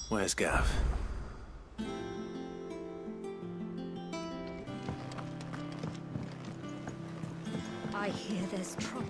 Where's Gav? I hear there's trouble.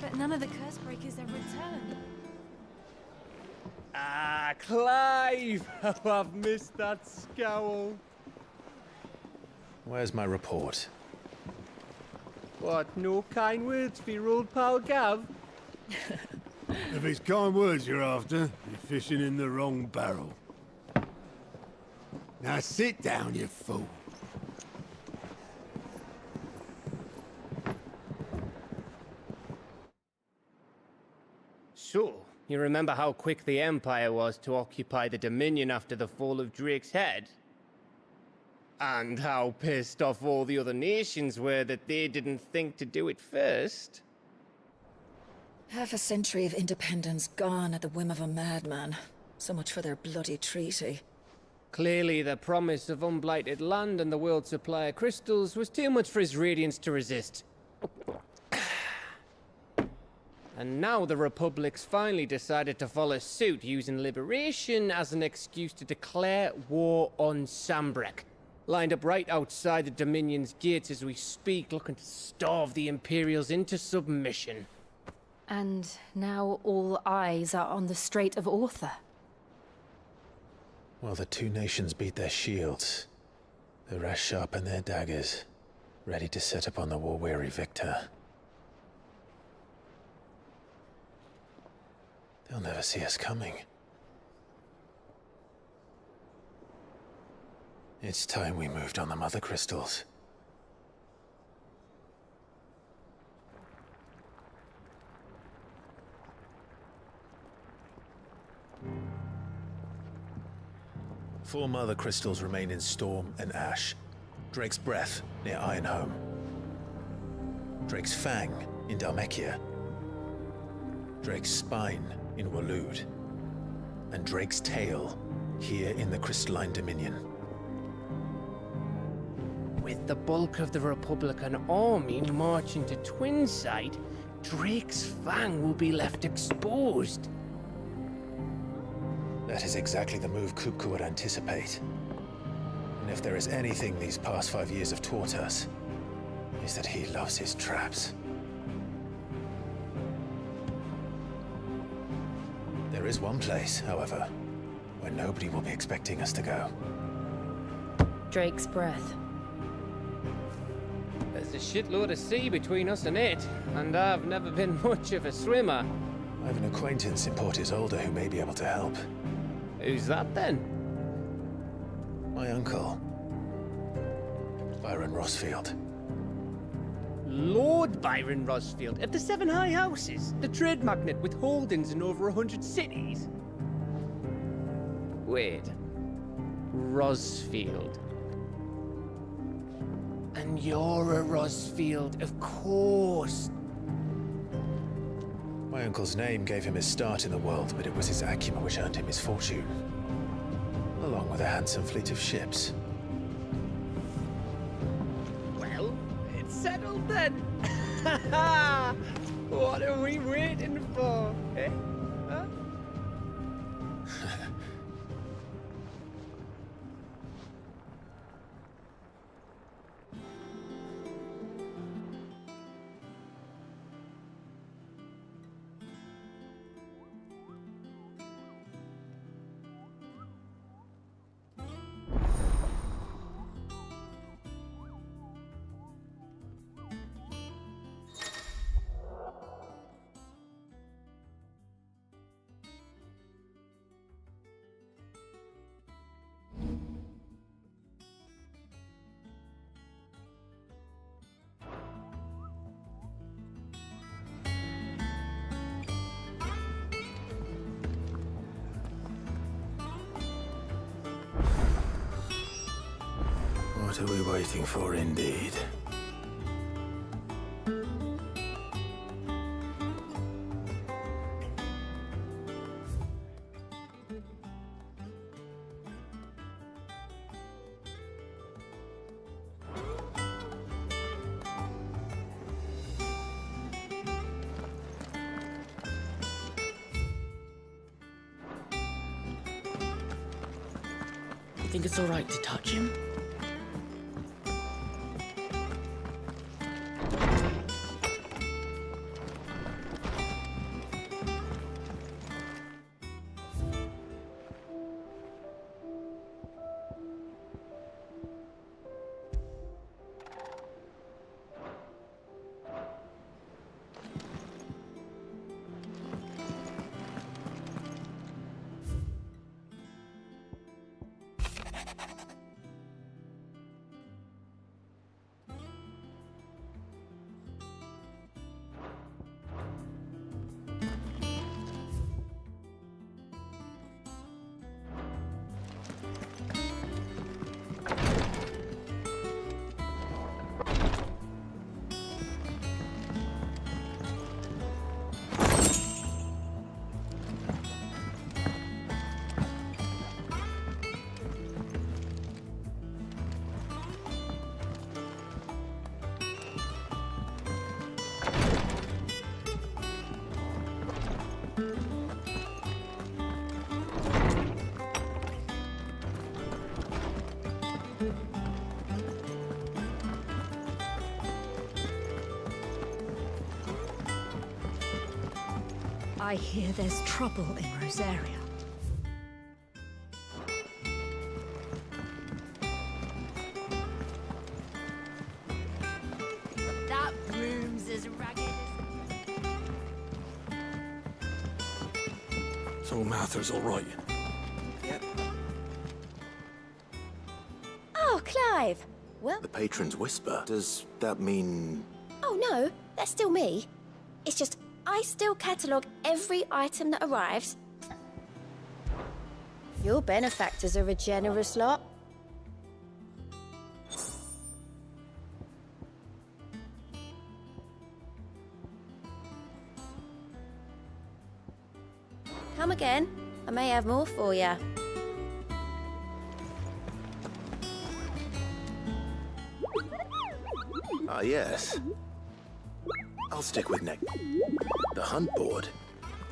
But none of the curse breakers ever return. Ah, Clive! How I've missed that scowl. Where's my report? What, no kind words for your old pal Gav? If it's kind words you're after, you're fishing in the wrong barrel. Now sit down, you fool. So, you remember how quick the Empire was to occupy the Dominion after the fall of Drake's head? And how pissed off all the other nations were that they didn't think to do it first? Half a century of independence gone at the whim of a madman. So much for their bloody treaty. Clearly, the promise of unblighted land and the world's supply of crystals was too much for his radiance to resist. And now the Republic's finally decided to follow suit, using liberation as an excuse to declare war on Sambrek. Lined up right outside the Dominion's gates as we speak, looking to starve the Imperials into submission. And now all eyes are on the Strait of Author. While the two nations beat their shields, the rest sharpen their daggers, ready to set upon the war-weary victor. They'll never see us coming. It's time we moved on the mother crystals. Four mother crystals remain in Storm and Ash. Drake's Breath near Ironhome. Drake's Fang in Dhalmekia. Drake's Spine in Waloed. And Drake's Tail here in the Crystalline Dominion. With the bulk of the Republican army marching to Twinside, Drake's Fang will be left exposed. That is exactly the move Kupka would anticipate. And if there is anything these past 5 years have taught us, is that he loves his traps. There is one place, however, where nobody will be expecting us to go. Drake's Breath. There's a shitload of sea between us and it, and I've never been much of a swimmer. I have an acquaintance in Port Isolde who may be able to help. Who's that then? My uncle, Byron Rosfield. Lord Byron Rosfield of the Seven High Houses, the trade magnate with holdings in over 100 cities. Wait, Rosfield. And you're a Rosfield, of course. My uncle's name gave him his start in the world, but it was his acumen which earned him his fortune, along with a handsome fleet of ships. Well, it's settled then. What are we waiting for, eh? Huh? What are we waiting for, indeed? You think it's all right to touch him? I hear there's trouble in Rosaria. That broom's as ragged as... So Mather's all right. Oh, Clive! Well, The Patron's Whisper. Does that mean... oh no, that's still me. It's just, I still catalogue every item that arrives. Your benefactors are a generous lot. Come again. I may have more for you. Ah, yes. I'll stick with Nick. The hunt board.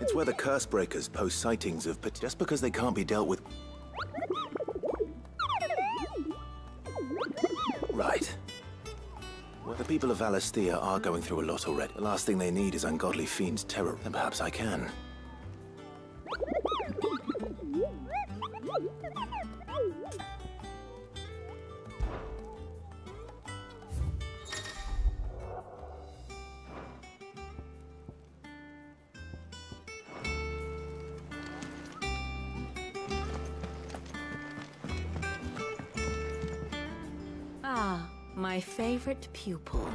It's where the curse breakers post sightings of just because they can't be dealt with. Right. Well, the people of Valisthea are going through a lot already. The last thing they need is ungodly fiends' terror, and perhaps I can. Ah, my favorite pupil.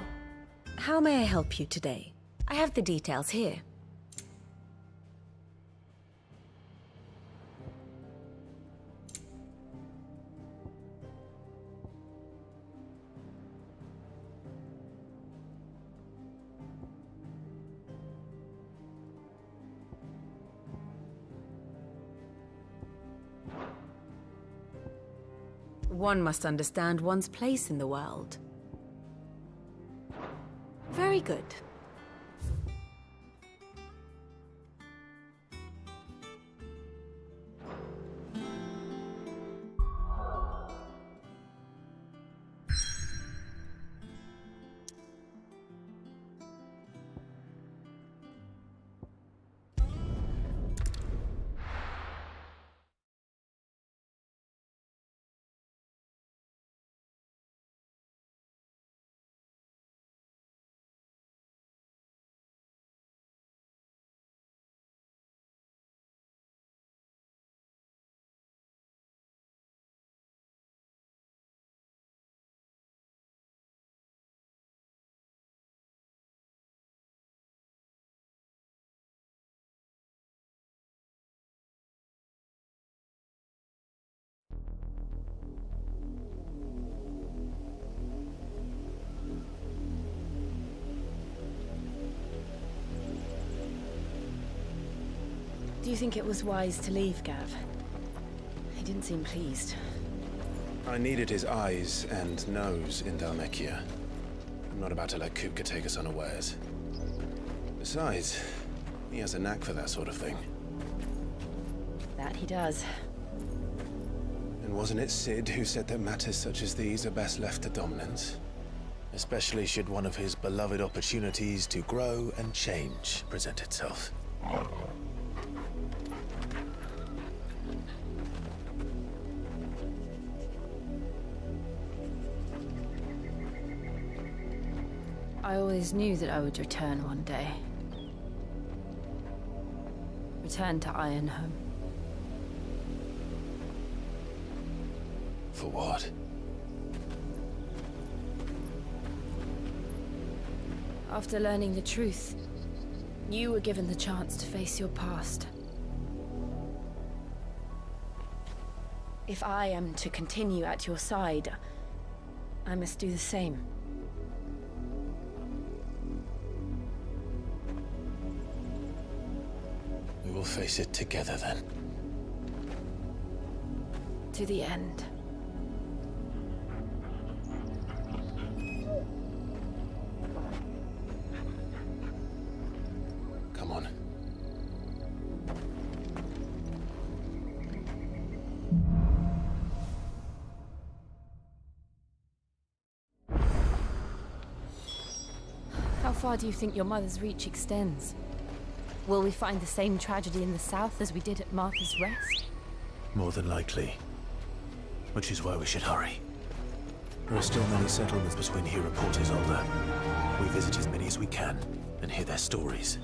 How may I help you today? I have the details here. One must understand one's place in the world. Very good. Do you think it was wise to leave, Gav? He didn't seem pleased. I needed his eyes and nose in Dhalmekia. I'm not about to let Kupka take us unawares. Besides, he has a knack for that sort of thing. That he does. And wasn't it Sid who said that matters such as these are best left to dominance? Especially should one of his beloved opportunities to grow and change present itself. I always knew that I would return one day. Return to Ironhome. For what? After learning the truth, you were given the chance to face your past. If I am to continue at your side, I must do the same. We will face it together then. To the end. Come on. How far do you think your mother's reach extends? Will we find the same tragedy in the south as we did at Martha's Rest? More than likely. Which is why we should hurry. There are still many settlements between here and Port Isolde. We visit as many as we can and hear their stories.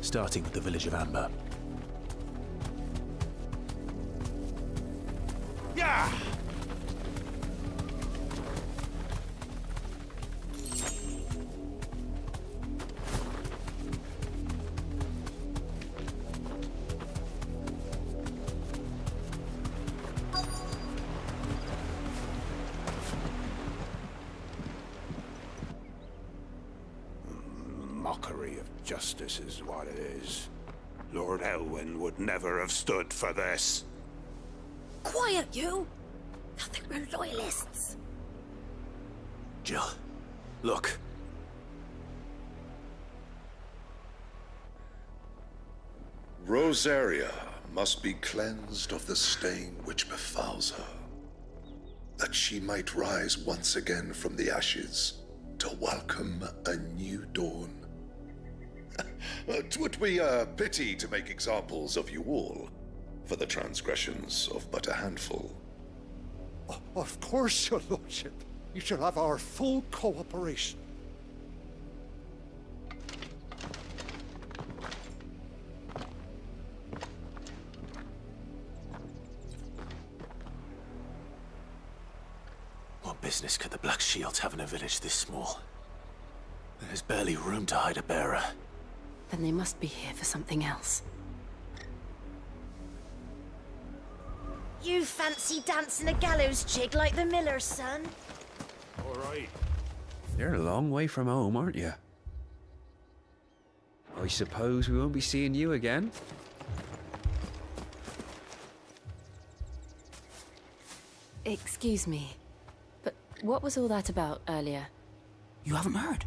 Starting with the village of Amber. Yeah! Mockery of justice is what it is. Lord Elwyn would never have stood for this. Quiet, you! They'll think we're loyalists. Jill, look. Rosaria must be cleansed of the stain which befouls her, that she might rise once again from the ashes to welcome a new dawn. 'Twould be a pity to make examples of you all, for the transgressions of but a handful. Of course, your lordship. You shall have our full cooperation. What business could the Black Shields have in a village this small? There's barely room to hide a bearer. Then they must be here for something else. You fancy dancing a gallows jig like the miller's son? All right. You're a long way from home, aren't you? I suppose we won't be seeing you again? Excuse me, but what was all that about earlier? You haven't heard?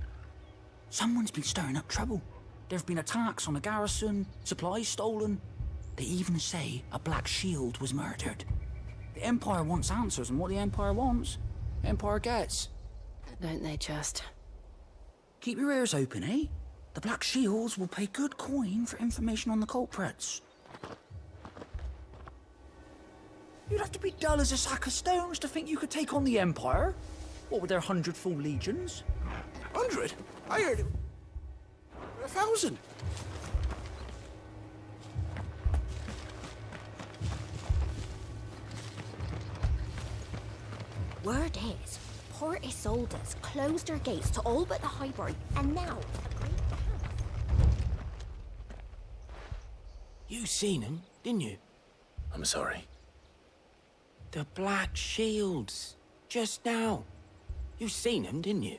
Someone's been stirring up trouble. There have been attacks on the garrison, supplies stolen. They even say a Black Shield was murdered. The Empire wants answers, and what the Empire wants, Empire gets. Don't they just? Keep your ears open, eh? The Black Shields will pay good coin for information on the culprits. You'd have to be dull as a sack of stones to think you could take on the Empire. What with their 100 full legions? 100? I heard it. 1,000. Word is, Port Isolde's closed her gates to all but the Highborn, and now a great camp. You seen him, didn't you? I'm sorry. The Black Shields. Just now. You seen them, didn't you?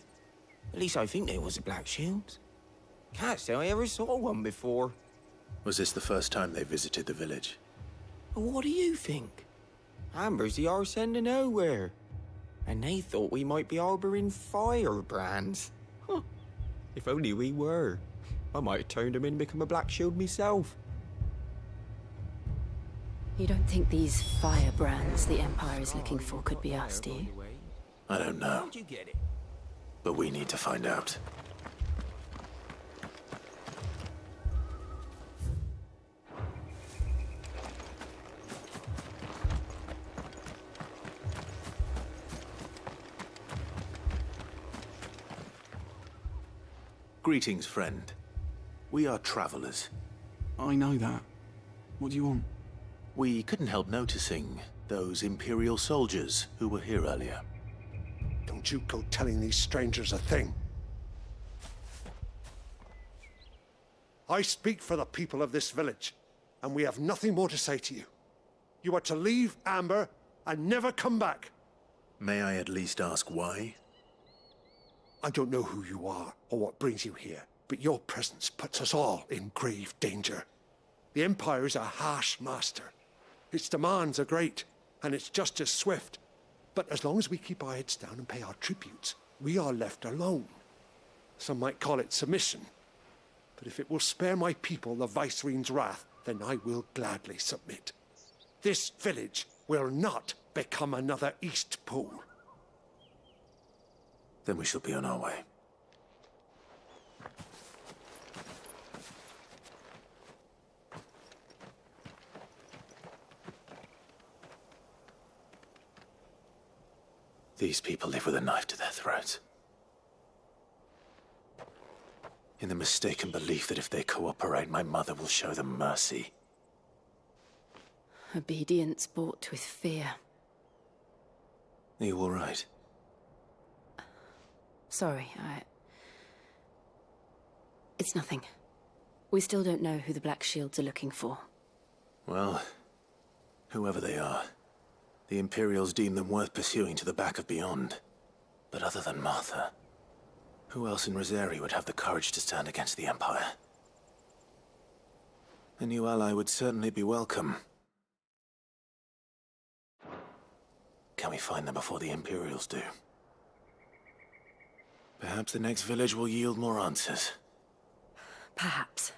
At least I think there was a Black Shield. Can't say I ever saw one before. Was this the first time they visited the village? What do you think? Amber's the arse end of nowhere. And they thought we might be harboring firebrands. Huh. If only we were. I might have turned them in and become a Black Shield myself. You don't think these firebrands the Empire is looking for could be us, do you? I don't know. But we need to find out. Greetings, friend. We are travelers. I know that. What do you want? We couldn't help noticing those Imperial soldiers who were here earlier. Don't you go telling these strangers a thing. I speak for the people of this village, and we have nothing more to say to you. You are to leave Amber and never come back. May I at least ask why? I don't know who you are or what brings you here, but your presence puts us all in grave danger. The Empire is a harsh master. Its demands are great, and its justice swift. But as long as we keep our heads down and pay our tributes, we are left alone. Some might call it submission. But if it will spare my people the Viceroy's wrath, then I will gladly submit. This village will not become another Eastpool. Then we shall be on our way. These people live with a knife to their throats. In the mistaken belief that if they cooperate, my mother will show them mercy. Obedience bought with fear. Are you all right? Sorry, It's nothing. We still don't know who the Black Shields are looking for. Well, whoever they are, the Imperials deem them worth pursuing to the back of beyond. But other than Martha, who else in Rosari would have the courage to stand against the Empire? A new ally would certainly be welcome. Can we find them before the Imperials do? Perhaps the next village will yield more answers. Perhaps.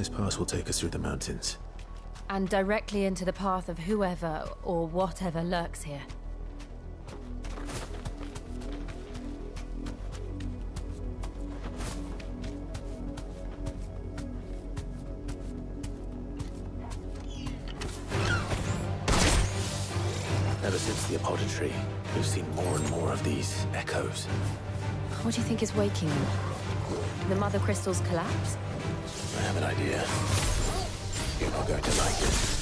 This pass will take us through the mountains. And directly into the path of whoever or whatever lurks here. Ever since the apothecary, we've seen more and more of these echoes. What do you think is waking them? The Mother Crystal's collapse? I have an idea. You're not going to like it.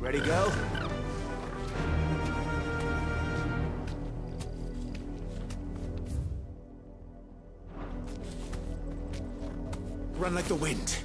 Ready, go? Run like the wind.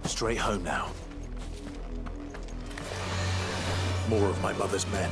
Straight home now. More of my mother's men.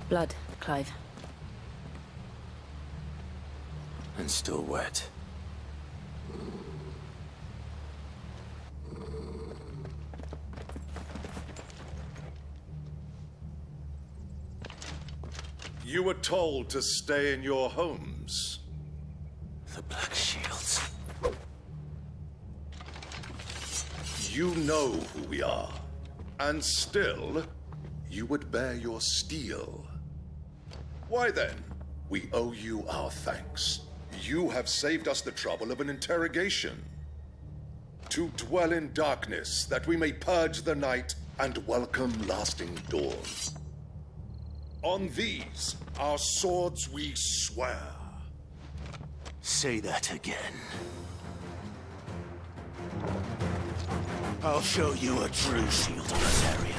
Blood, Clive. And still wet. You were told to stay in your homes. The Black Shields. You know who we are. And still, you would bear your steel. Why then, we owe you our thanks. You have saved us the trouble of an interrogation. To dwell in darkness, that we may purge the night and welcome lasting dawn. On these, our swords we swear. Say that again. I'll show you a true shield of Azaria.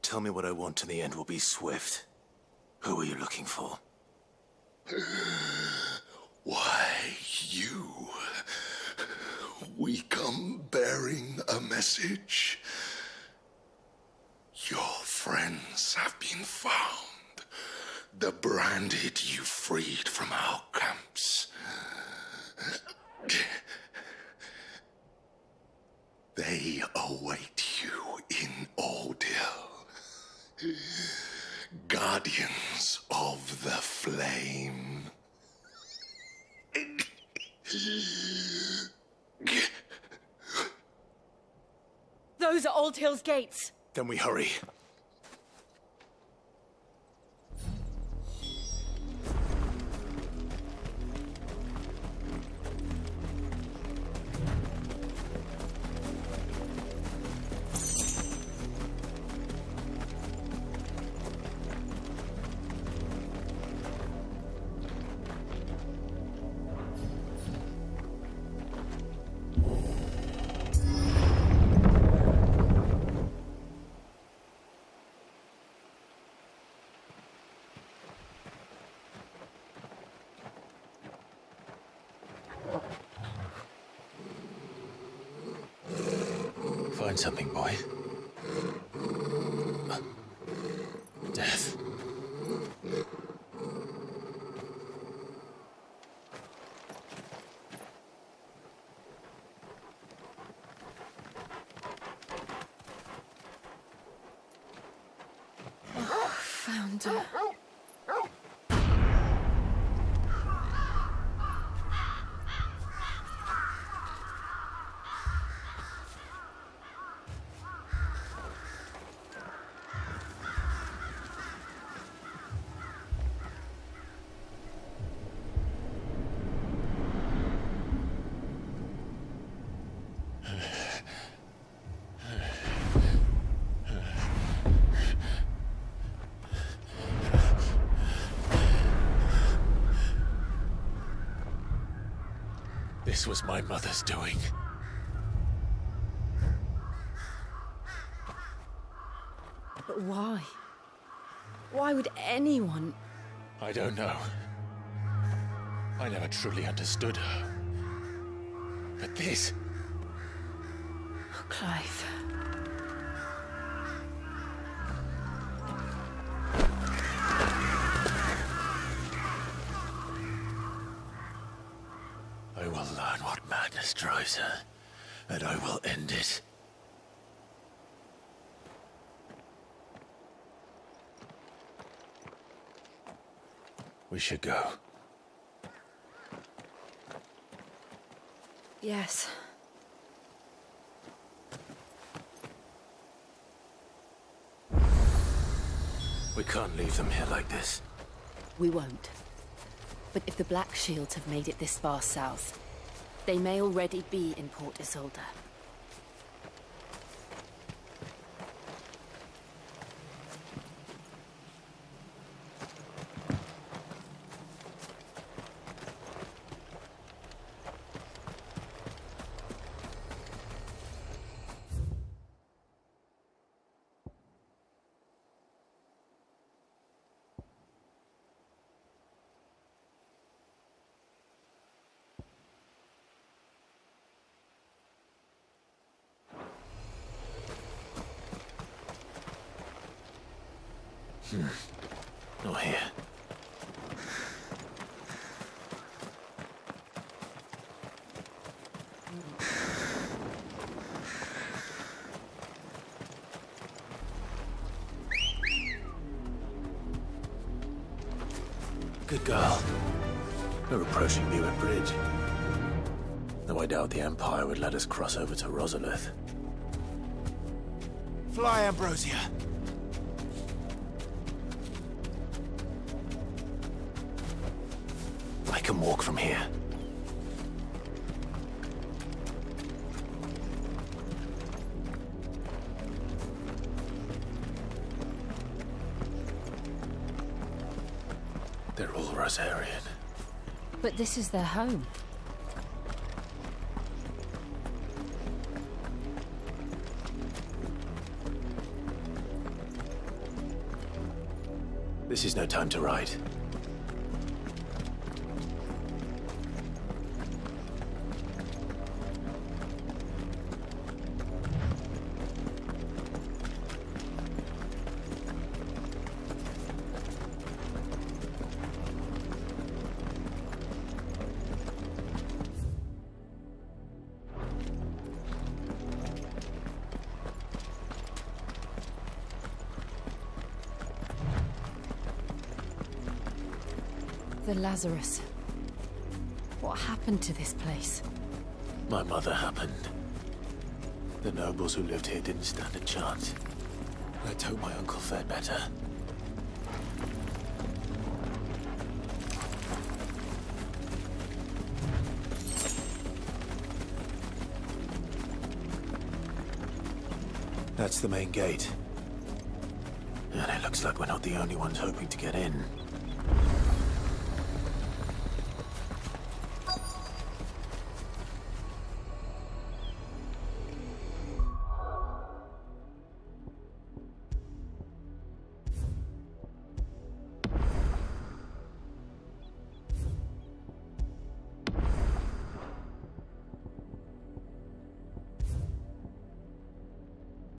Tell me what I want and the end will be swift. Who are you looking for? Why, you. We come bearing a message. Your friends have been found. The branded you freed from our camps. They await you in Oldhill. Guardians of the Flame. Those are Old Hill's gates. Then we hurry. Find something, boy. Death. Found her. This was my mother's doing. But why? Why would anyone? I don't know. I never truly understood her. But this... Oh, Clive. I will learn what madness drives her, and I will end it. We should go. Yes. We can't leave them here like this. We won't. But if the Black Shields have made it this far south, they may already be in Port Isolde. Not here. Good girl. We're approaching Bewick Bridge. Though I doubt the Empire would let us cross over to Rosalith. Fly, Ambrosia. I can walk from here. They're all Rosarian. But this is their home. This is no time to ride. The Lazarus. What happened to this place? My mother happened. The nobles who lived here didn't stand a chance. Let's hope my uncle fared better. That's the main gate. And it looks like we're not the only ones hoping to get in.